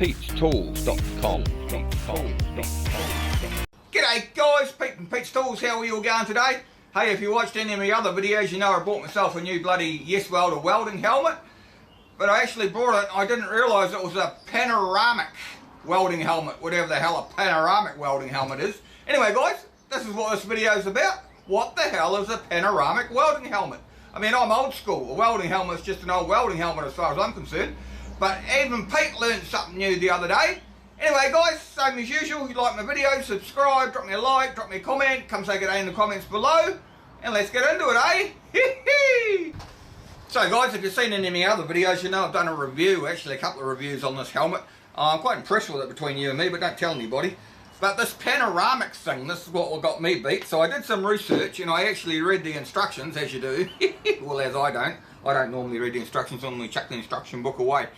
Pete'sTools.com. G'day guys, Pete from Pete's Tools. How are you all going today? Hey, if you watched any of my other videos, you know I bought myself a new bloody Yeswelder welding helmet. But I actually bought it, I didn't realise it was a panoramic welding helmet, whatever the hell a panoramic welding helmet is. Anyway guys, this is what this video is about. What the hell is a panoramic welding helmet? I mean, I'm old school. A welding helmet is just an old welding helmet as far as I'm concerned. But even Pete learned something new the other day. Anyway guys, same as usual, if you like my video, subscribe, drop me a like, drop me a comment, come say good day in the comments below, and let's get into it, eh? So guys, if you've seen any of my other videos, you know I've done a review, actually a couple of reviews on this helmet. I'm quite impressed with it between you and me, but don't tell anybody. But this panoramic thing, this is what got me beat. So I did some research and I actually read the instructions, as you do. Well, as I don't normally read the instructions, I normally chuck the instruction book away.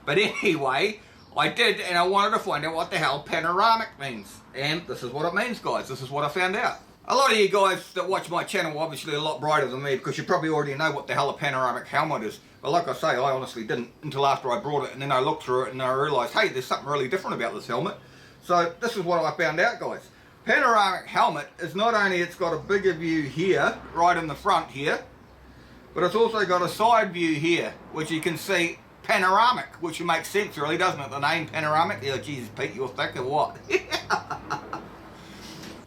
But anyway, I did, and I wanted to find out what the hell panoramic means. And this is what it means, guys. This is what I found out. A lot of you guys that watch my channel are obviously a lot brighter than me, because you probably already know what the hell a panoramic helmet is. But like I say, I honestly didn't until after I brought it, and then I looked through it and I realised, hey, there's something really different about this helmet. So this is what I found out, guys. Panoramic helmet is not only it's got a bigger view here, right in the front here, but it's also got a side view here, which you can see panoramic, which makes sense really, doesn't it? The name panoramic. Oh Jesus, Pete, you're thick or what?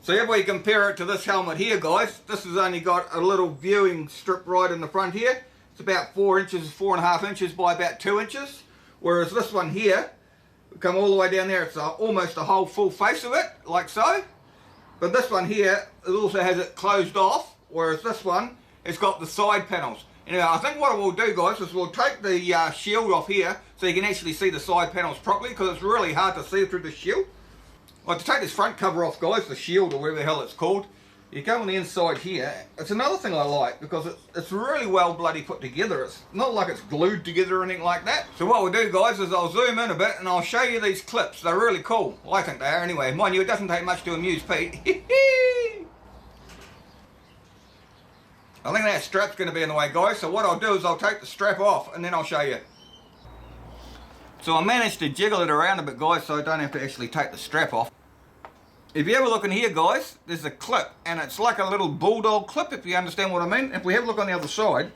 So if we compare it to this helmet here, guys, this has only got a little viewing strip right in the front here. It's about 4 inches, 4.5 inches by about 2 inches. Whereas this one here, come all the way down there, it's almost a whole full face of it, like so. But this one here, it also has it closed off, whereas this one, it's got the side panels. Anyway, I think what we'll do, guys, is we'll take the shield off here so you can actually see the side panels properly, because it's really hard to see through the shield. Like, to take this front cover off, guys, the shield or whatever the hell it's called, you go on the inside here. It's another thing I like, because it's really well bloody put together. It's not like it's glued together or anything like that. So what we'll do, guys, is I'll zoom in a bit and I'll show you these clips. They're really cool. Well, I think they are anyway. Mind you, it doesn't take much to amuse Pete. I think that strap's going to be in the way, guys. So what I'll do is I'll take the strap off and then I'll show you. So I managed to jiggle it around a bit, guys, so I don't have to actually take the strap off. If you have a look in here, guys, there's a clip, and it's like a little bulldog clip, if you understand what I mean. If we have a look on the other side,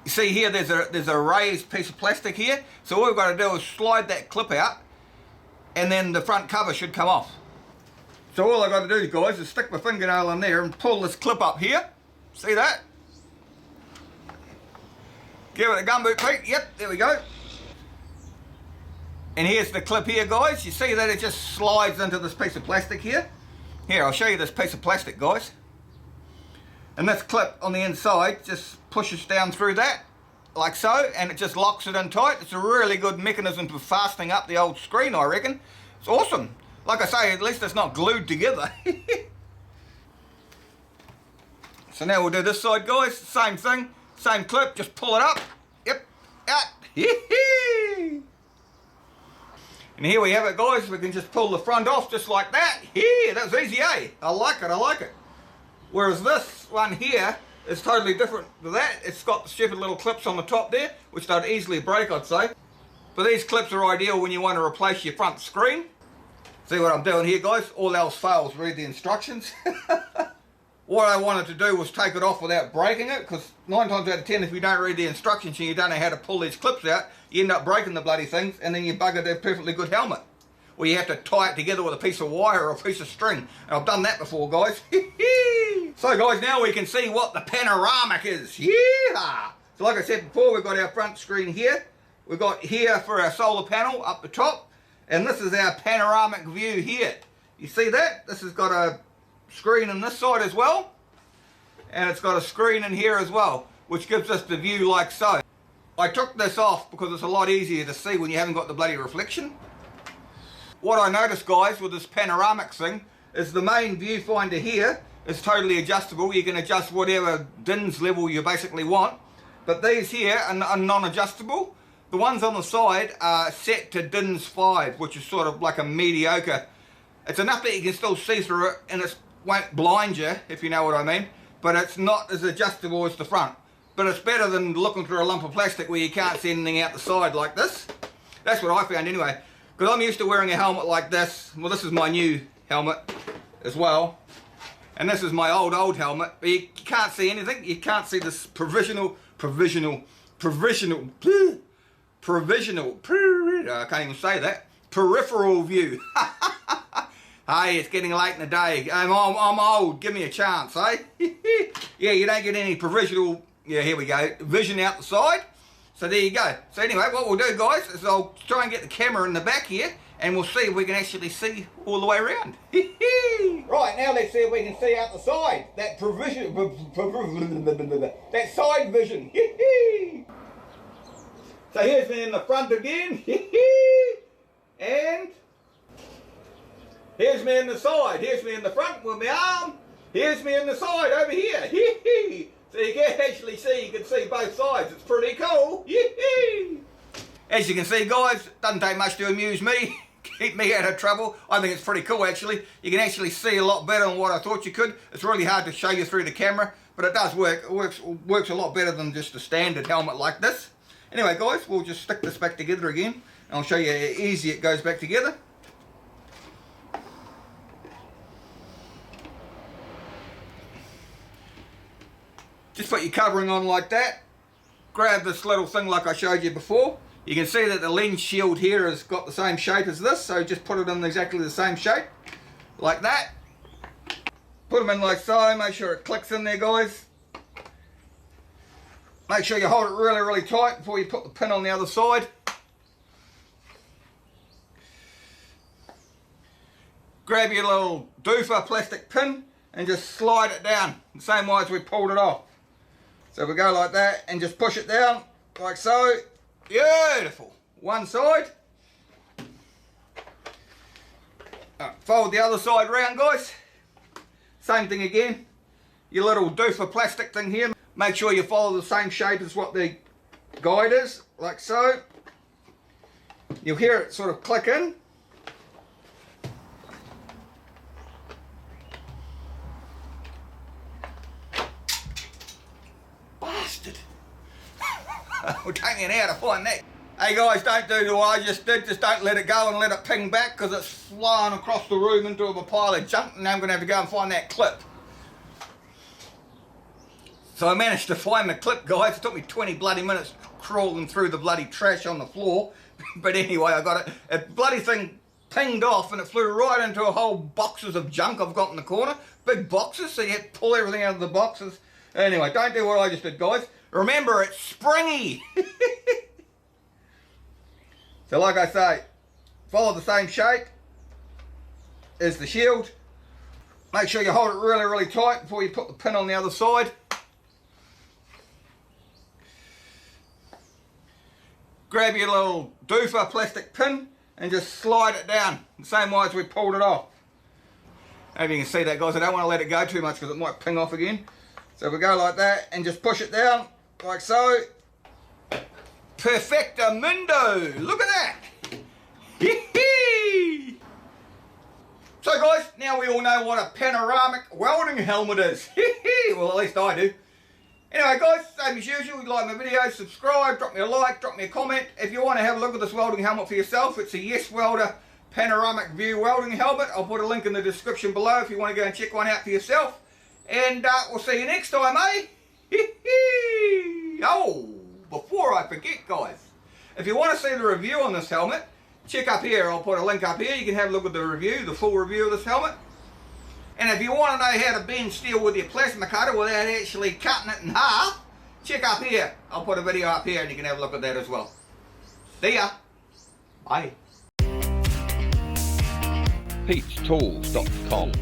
you see here there's a raised piece of plastic here. So all we've got to do is slide that clip out, and then the front cover should come off. So all I've got to do, guys, is stick my fingernail in there and pull this clip up here. See that? Give it a gumboot, Pete. Yep, there we go. And here's the clip here, guys. You see that it just slides into this piece of plastic here? Here, I'll show you this piece of plastic, guys. And this clip on the inside just pushes down through that, like so, and it just locks it in tight. It's a really good mechanism for fastening up the old screen, I reckon. It's awesome. Like I say, at least it's not glued together. So now we'll do this side, guys. Same thing, same clip, just pull it up. Yep, out. And here we have it, guys. We can just pull the front off just like that. Yeah, that was easy, eh? I like it, I like it. Whereas this one here is totally different to that. It's got the stupid little clips on the top there, which they'd easily break, I'd say. But these clips are ideal when you want to replace your front screen. See what I'm doing here, guys? All else fails, read the instructions. What I wanted to do was take it off without breaking it, because 9 times out of 10, if you don't read the instructions and you don't know how to pull these clips out, you end up breaking the bloody things, and then you bugger their perfectly good helmet. Or you have to tie it together with a piece of wire or a piece of string. And I've done that before, guys. So guys, now we can see what the panoramic is. Yeah. So like I said before, we've got our front screen here. We've got here for our solar panel up the top. And this is our panoramic view here. You see that? This has got a screen on this side as well, and it's got a screen in here as well, which gives us the view like so. I took this off because it's a lot easier to see when you haven't got the bloody reflection. What I noticed, guys, with this panoramic thing is the main viewfinder here is totally adjustable. You can adjust whatever DINS level you basically want, but these here are non-adjustable. The ones on the side are set to DINS 5, which is sort of like a mediocre. It's enough that you can still see through it, and it won't blind you, if you know what I mean, but it's not as adjustable as the front. But it's better than looking through a lump of plastic where you can't see anything out the side like this. That's what I found anyway. Because I'm used to wearing a helmet like this. Well, this is my new helmet as well. And this is my old helmet. But you can't see anything. You can't see this provisional, I can't even say that. Peripheral view. Hey, it's getting late in the day. I'm old. Give me a chance, eh? Yeah, you don't get any provisional, yeah, here we go, vision out the side. So there you go. So anyway, what we'll do, guys, is I'll try and get the camera in the back here, and we'll see if we can actually see all the way around. Right, now let's see if we can see out the side. That that side vision. So here's me in the front again. And here's me in the side. Here's me in the front with my arm. Here's me in the side over here. So you can actually see, you can see both sides. It's pretty cool. As you can see, guys, it doesn't take much to amuse me. Keep me out of trouble. I think it's pretty cool, actually. You can actually see a lot better than what I thought you could. It's really hard to show you through the camera, but it does work. It works a lot better than just a standard helmet like this. Anyway, guys, we'll just stick this back together again, and I'll show you how easy it goes back together. Just put your covering on like that. Grab this little thing like I showed you before. You can see that the lens shield here has got the same shape as this, so just put it in exactly the same shape, like that. Put them in like so, make sure it clicks in there, guys. Make sure you hold it really, really tight before you put the pin on the other side. Grab your little doofer plastic pin and just slide it down, the same way as we pulled it off. So we go like that and just push it down, like so. Beautiful. One side. Fold the other side round, guys. Same thing again. Your little doofer plastic thing here. Make sure you follow the same shape as what the guide is, like so. You'll hear it sort of click in. Bastard. It'll take me an hour to find that. Hey guys, don't do what I just did. Just don't let it go and let it ping back, because it's flying across the room into a pile of junk, and now I'm going to have to go and find that clip. So I managed to find the clip, guys. It took me 20 bloody minutes crawling through the bloody trash on the floor. But anyway, I got it. A bloody thing pinged off and it flew right into a whole boxes of junk I've got in the corner. Big boxes, so you have to pull everything out of the boxes. Anyway, don't do what I just did, guys. Remember, it's springy. So like I say, follow the same shape as the shield. Make sure you hold it really, really tight before you put the pin on the other side. Grab your little doofer plastic pin and just slide it down, the same way as we pulled it off. Hope you can see that, guys. I don't want to let it go too much because it might ping off again. So we go like that and just push it down, like so. Perfectamundo! Look at that! So guys, now we all know what a panoramic welding helmet is. Well, at least I do. Anyway guys, same as usual, if you like my videos, subscribe, drop me a like, drop me a comment. If you want to have a look at this welding helmet for yourself, it's a Yeswelder Panoramic View welding helmet. I'll put a link in the description below if you want to go and check one out for yourself. And we'll see you next time, eh? Oh, before I forget, guys, if you want to see the review on this helmet, check up here. I'll put a link up here. You can have a look at the review, the full review of this helmet. And if you want to know how to bend steel with your plasma cutter without actually cutting it in half, check up here. I'll put a video up here and you can have a look at that as well. See ya. Bye. Pete'sTools.com